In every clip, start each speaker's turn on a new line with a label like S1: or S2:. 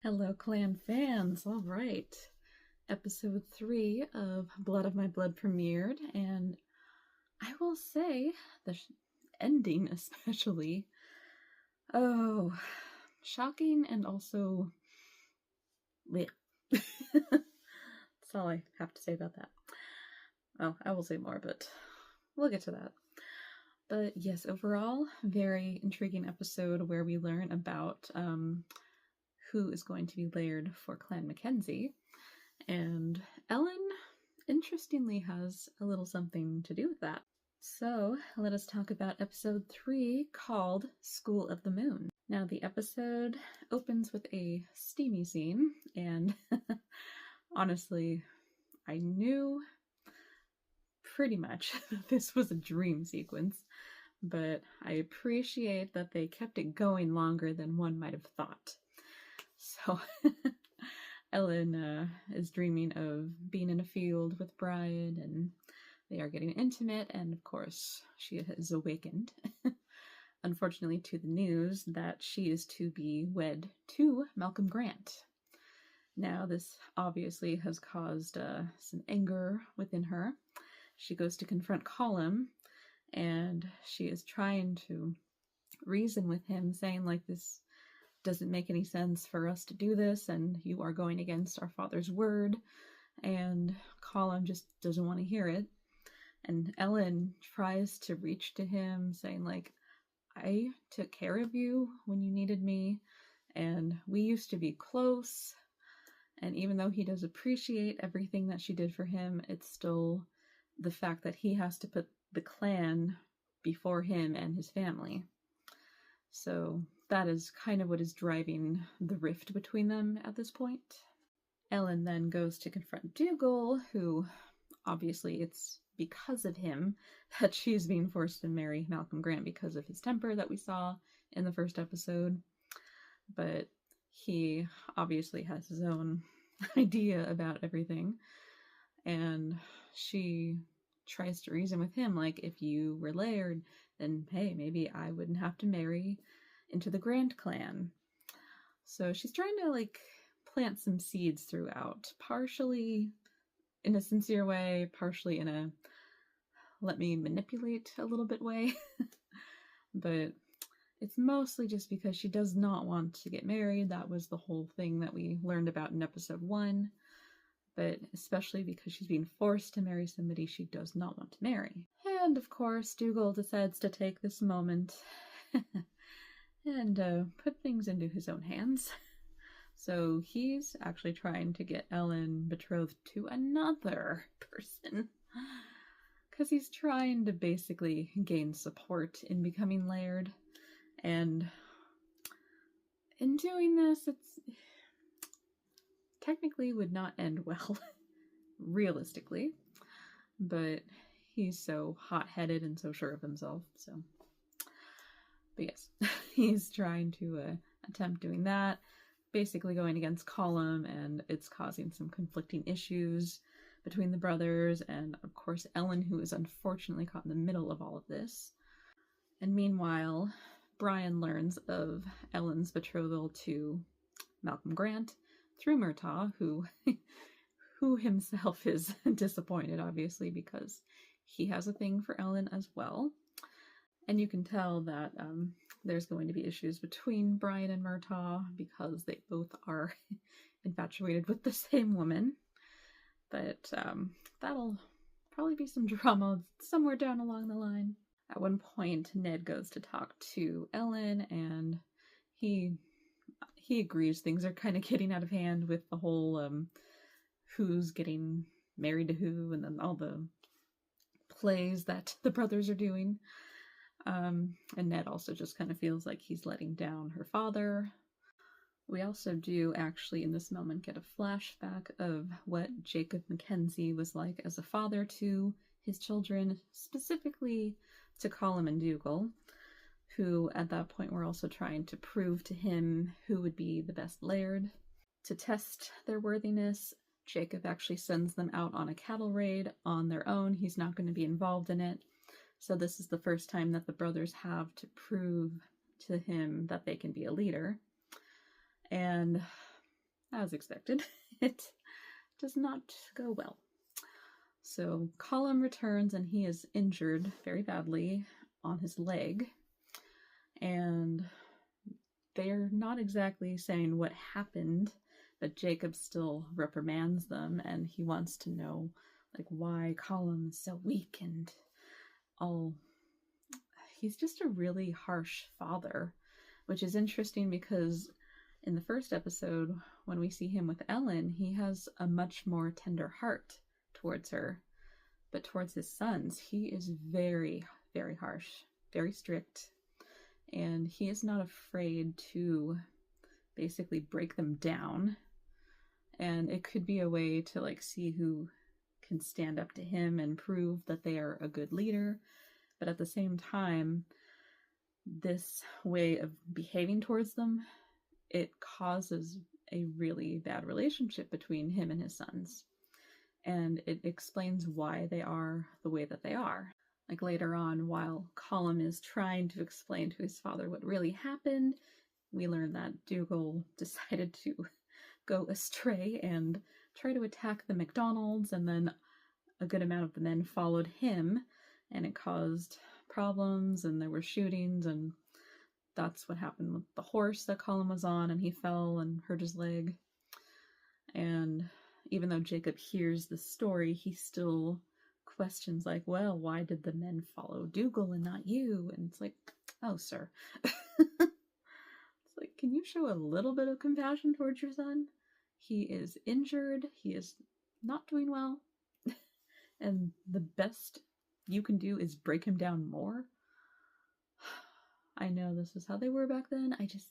S1: Hello, Clan fans. All right. Episode 3 of Blood of My Blood premiered, and I will say, the ending especially, oh, shocking and also bleh. That's all I have to say about that. Oh, I will say more, but we'll get to that. But yes, overall, very intriguing episode where we learn about who is going to be layered for Clan MacKenzie. And Ellen, interestingly, has a little something to do with that. So let us talk about episode 3 called School of the Moon. Now, the episode opens with a steamy scene, and honestly, I knew pretty much that this was a dream sequence, but I appreciate that they kept it going longer than one might have thought. So Ellen is dreaming of being in a field with Brian, and they are getting intimate, and of course she is awakened, unfortunately, to the news that she is to be wed to Malcolm Grant. Now, this obviously has caused some anger within her. She goes to confront Colum, and she is trying to reason with him, saying, like, this doesn't make any sense for us to do this, and you are going against our father's word. And Colin just doesn't want to hear it. And Ellen tries to reach to him, saying, like, I took care of you when you needed me, and we used to be close. And even though he does appreciate everything that she did for him, it's still the fact that he has to put the clan before him and his family. So that is kind of what is driving the rift between them at this point. Ellen then goes to confront Dougal, who, obviously, it's because of him that she is being forced to marry Malcolm Grant because of his temper that we saw in the first episode. But he obviously has his own idea about everything, and she tries to reason with him, like, if you were layered, then hey, maybe I wouldn't have to marry into the Grant clan. So she's trying to, like, plant some seeds throughout, partially in a sincere way, partially in a let me manipulate a little bit way. But it's mostly just because she does not want to get married. That was the whole thing that we learned about in episode 1. But especially because she's being forced to marry somebody she does not want to marry. And of course, Dougal decides to take this moment and put things into his own hands. So he's actually trying to get Ellen betrothed to another person, because he's trying to basically gain support in becoming layered. And in doing this, it's technically would not end well, realistically, but he's so hot-headed and so sure of himself, so. But yes, he's trying to attempt doing that, basically going against Colum, and it's causing some conflicting issues between the brothers, and of course Ellen, who is unfortunately caught in the middle of all of this. And meanwhile, Brian learns of Ellen's betrothal to Malcolm Grant through Murtaugh, who himself is disappointed, obviously, because he has a thing for Ellen as well. And you can tell that there's going to be issues between Brian and Murtaugh because they both are infatuated with the same woman. But that'll probably be some drama somewhere down along the line. At one point, Ned goes to talk to Ellen, and he agrees things are kind of getting out of hand with the whole who's getting married to who, and then all the plays that the brothers are doing. And Ned also just kind of feels like he's letting down her father. We also do actually in this moment get a flashback of what Jacob MacKenzie was like as a father to his children, specifically to Colum and Dougal, who at that point were also trying to prove to him who would be the best laird. To test their worthiness, Jacob actually sends them out on a cattle raid on their own. He's not going to be involved in it. So this is the first time that the brothers have to prove to him that they can be a leader. And as expected, it does not go well. So Colum returns and he is injured very badly on his leg, and they're not exactly saying what happened, but Jacob still reprimands them, and he wants to know like why Colum is so weak and all. He's just a really harsh father, which is interesting because in the first episode, when we see him with Ellen, he has a much more tender heart towards her. But towards his sons, he is very, very harsh, very strict, and he is not afraid to basically break them down. And it could be a way to like see who can stand up to him and prove that they are a good leader. But at the same time, this way of behaving towards them, it causes a really bad relationship between him and his sons. And it explains why they are the way that they are. Like later on, while Colum is trying to explain to his father what really happened, we learn that Dougal decided to go astray and try to attack the McDonald's, and then a good amount of the men followed him, and it caused problems, and there were shootings, and that's what happened with the horse that Colum was on, and he fell and hurt his leg. And even though Jacob hears the story, he still questions like, well, why did the men follow Dougal and not you? And it's like, oh, sir. It's like, can you show a little bit of compassion towards your son? He is injured. He is not doing well. And the best you can do is break him down more. I know this is how they were back then. This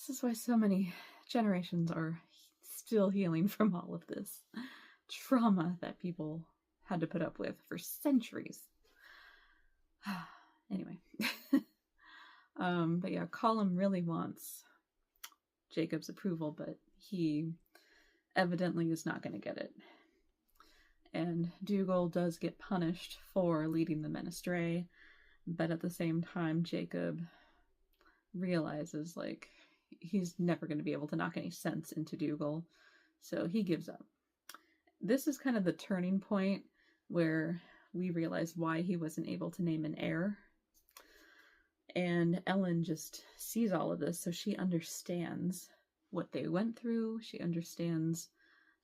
S1: is why so many generations are still healing from all of this trauma that people had to put up with for centuries. Anyway. But yeah, Colum really wants Jacob's approval, but he evidently is not going to get it. And Dougal does get punished for leading the men astray, but at the same time, Jacob realizes, like, he's never going to be able to knock any sense into Dougal, so he gives up. This is kind of the turning point where we realize why he wasn't able to name an heir. And Ellen just sees all of this, so she understands what they went through. She understands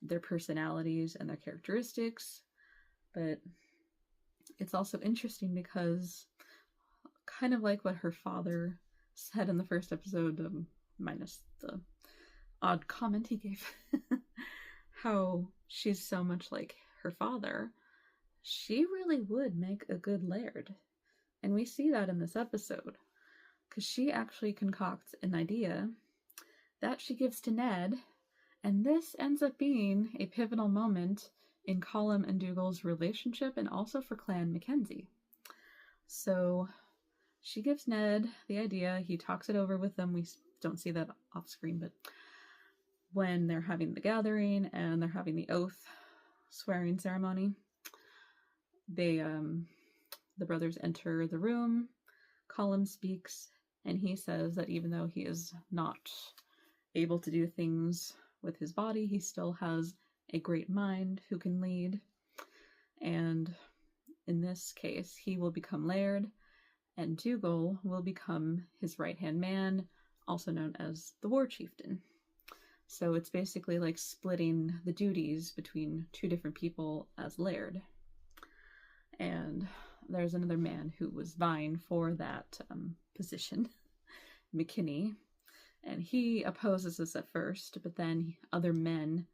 S1: their personalities and their characteristics. But it's also interesting because, kind of like what her father said in the first episode, minus the odd comment he gave, how she's so much like her father, she really would make a good laird. And we see that in this episode, because she actually concocts an idea that she gives to Ned, and this ends up being a pivotal moment in Colum and Dougal's relationship and also for Clan MacKenzie. So she gives Ned the idea, he talks it over with them, we don't see that off screen, but when they're having the gathering and they're having the oath swearing ceremony, the brothers enter the room. Colum speaks, and he says that even though he is not able to do things with his body, he still has a great mind who can lead. And in this case, he will become laird, and Dougal will become his right-hand man, also known as the war chieftain. So it's basically like splitting the duties between two different people as laird. And there's another man who was vying for that position, McKinney, and he opposes this at first, but then other men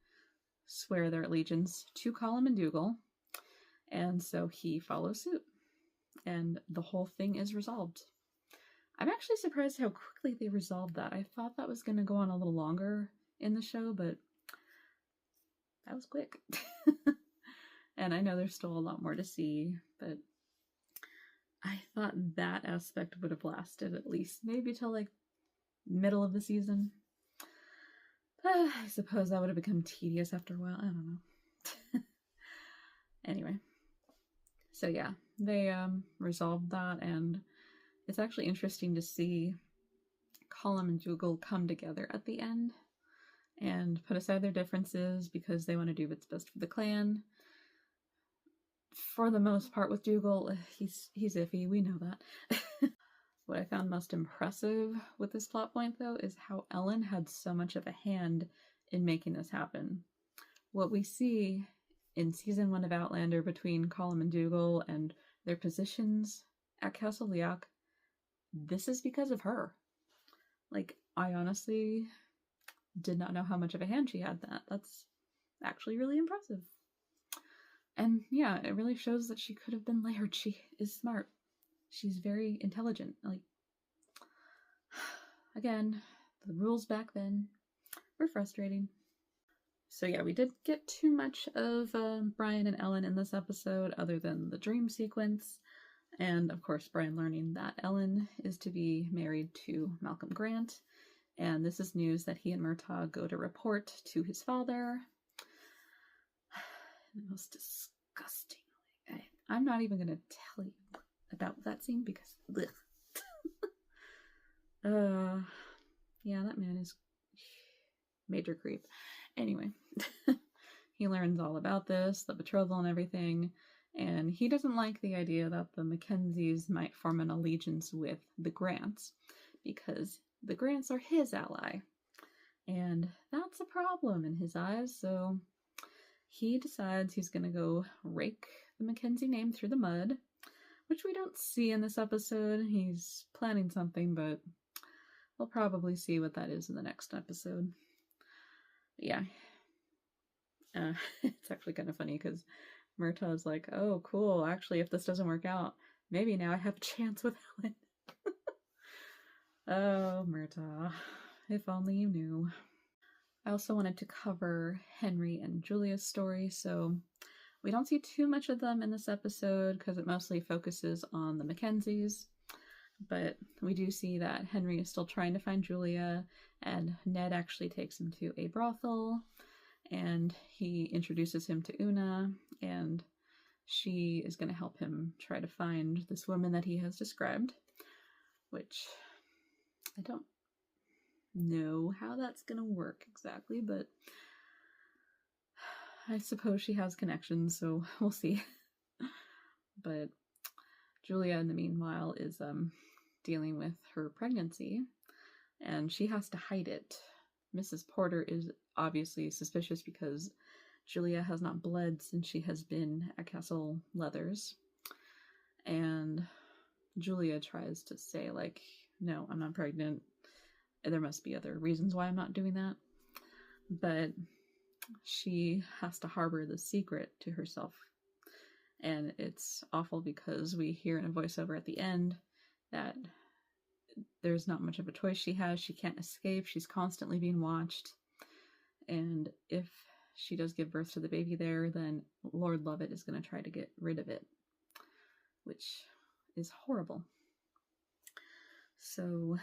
S1: swear their allegiance to Colum and Dougal, and so he follows suit, and the whole thing is resolved. I'm actually surprised how quickly they resolved that. I thought that was going to go on a little longer in the show, but that was quick. And I know there's still a lot more to see, but I thought that aspect would have lasted at least maybe till like middle of the season. I suppose that would have become tedious after a while. I don't know. Anyway. So yeah, they resolved that, and it's actually interesting to see Colum and Dougal come together at the end. and put aside their differences because they want to do what's best for the clan. For the most part with Dougal, he's iffy, we know that. What I found most impressive with this plot point, though, is how Ellen had so much of a hand in making this happen. What we see in season 1 of Outlander between Colm and Dougal and their positions at Castle Leoch, this is because of her. Like, I honestly did not know how much of a hand she had that. That's actually really impressive. And yeah, it really shows that she could have been Laird. She is smart. She's very intelligent. Like, again, the rules back then were frustrating. So yeah, we didn't get too much of Brian and Ellen in this episode other than the dream sequence. And of course, Brian learning that Ellen is to be married to Malcolm Grant. And this is news that he and Murtaugh go to report to his father. The most disgusting. I'm not even going to tell you about that scene because yeah, that man is major creep. Anyway, he learns all about this, the betrothal and everything, and he doesn't like the idea that the Mackenzies might form an allegiance with the Grants because the Grants are his ally, and that's a problem in his eyes. So he decides he's going to go rake the Mackenzie name through the mud, which we don't see in this episode. He's planning something, but we'll probably see what that is in the next episode. But yeah. It's actually kind of funny because Murtaugh's like, oh, cool. Actually, if this doesn't work out, maybe now I have a chance with Ellen. Oh, Murtaugh. If only you knew. I also wanted to cover Henry and Julia's story, so we don't see too much of them in this episode because it mostly focuses on the Mackenzies, but we do see that Henry is still trying to find Julia, and Ned actually takes him to a brothel, and he introduces him to Una, and she is going to help him try to find this woman that he has described, which I don't know how that's going to work exactly, but I suppose she has connections, so we'll see. But Julia, in the meanwhile, is dealing with her pregnancy, and she has to hide it. Mrs. Porter is obviously suspicious because Julia has not bled since she has been at Castle Leathers, and Julia tries to say, like, no, I'm not pregnant. There must be other reasons why I'm not doing that. But she has to harbor the secret to herself. And it's awful because we hear in a voiceover at the end that there's not much of a choice she has. She can't escape. She's constantly being watched. And if she does give birth to the baby there, then Lord Lovett is going to try to get rid of it, which is horrible. So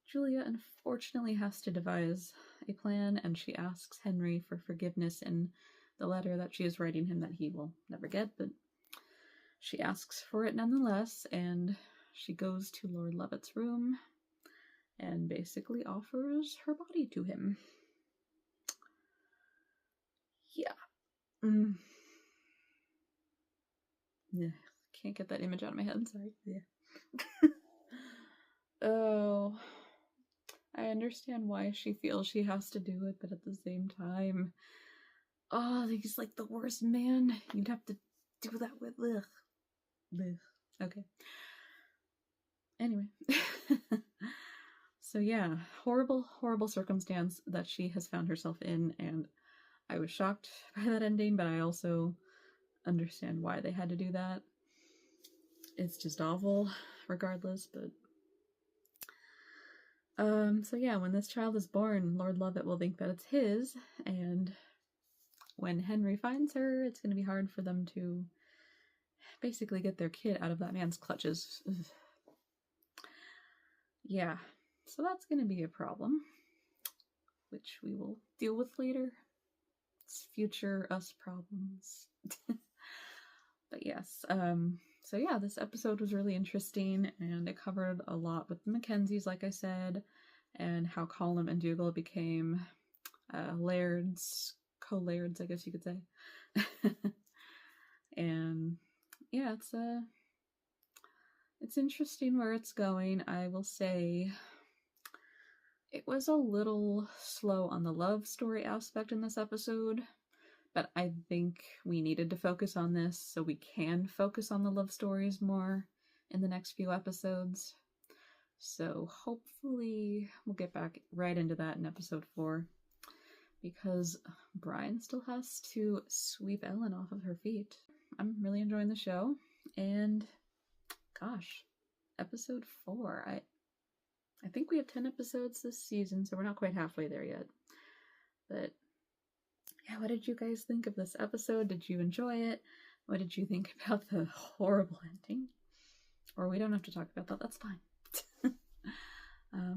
S1: Julia unfortunately has to devise a plan, and she asks Henry for forgiveness in the letter that she is writing him that he will never get, but she asks for it nonetheless, and she goes to Lord Lovett's room and basically offers her body to him. Yeah. Yeah. Can't get that image out of my head, sorry. Yeah. Oh, I understand why she feels she has to do it, but at the same time, oh, he's like the worst man you'd have to do that with. Ugh. Ugh. Okay. Anyway. So yeah, horrible, horrible circumstance that she has found herself in, and I was shocked by that ending, but I also understand why they had to do that. It's just awful, regardless, but so yeah, when this child is born, Lord Lovett will think that it's his, and when Henry finds her, it's going to be hard for them to basically get their kid out of that man's clutches. Yeah, so that's going to be a problem, which we will deal with later. It's future us problems. But yes, so yeah, this episode was really interesting, and it covered a lot with the Mackenzies, like I said, and how Colum and Dougal became lairds, co-lairds, I guess you could say. And yeah, it's interesting where it's going. I will say it was a little slow on the love story aspect in this episode, but I think we needed to focus on this so we can focus on the love stories more in the next few episodes. So hopefully we'll get back right into that in episode 4, because Brian still has to sweep Ellen off of her feet. I'm really enjoying the show, and gosh, episode 4. I think we have 10 episodes this season, so we're not quite halfway there yet. But yeah, what did you guys think of this episode? Did you enjoy it? What did you think about the horrible ending? Or we don't have to talk about that, that's fine.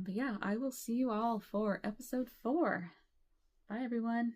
S1: But yeah, I will see you all for episode 4. Bye, everyone.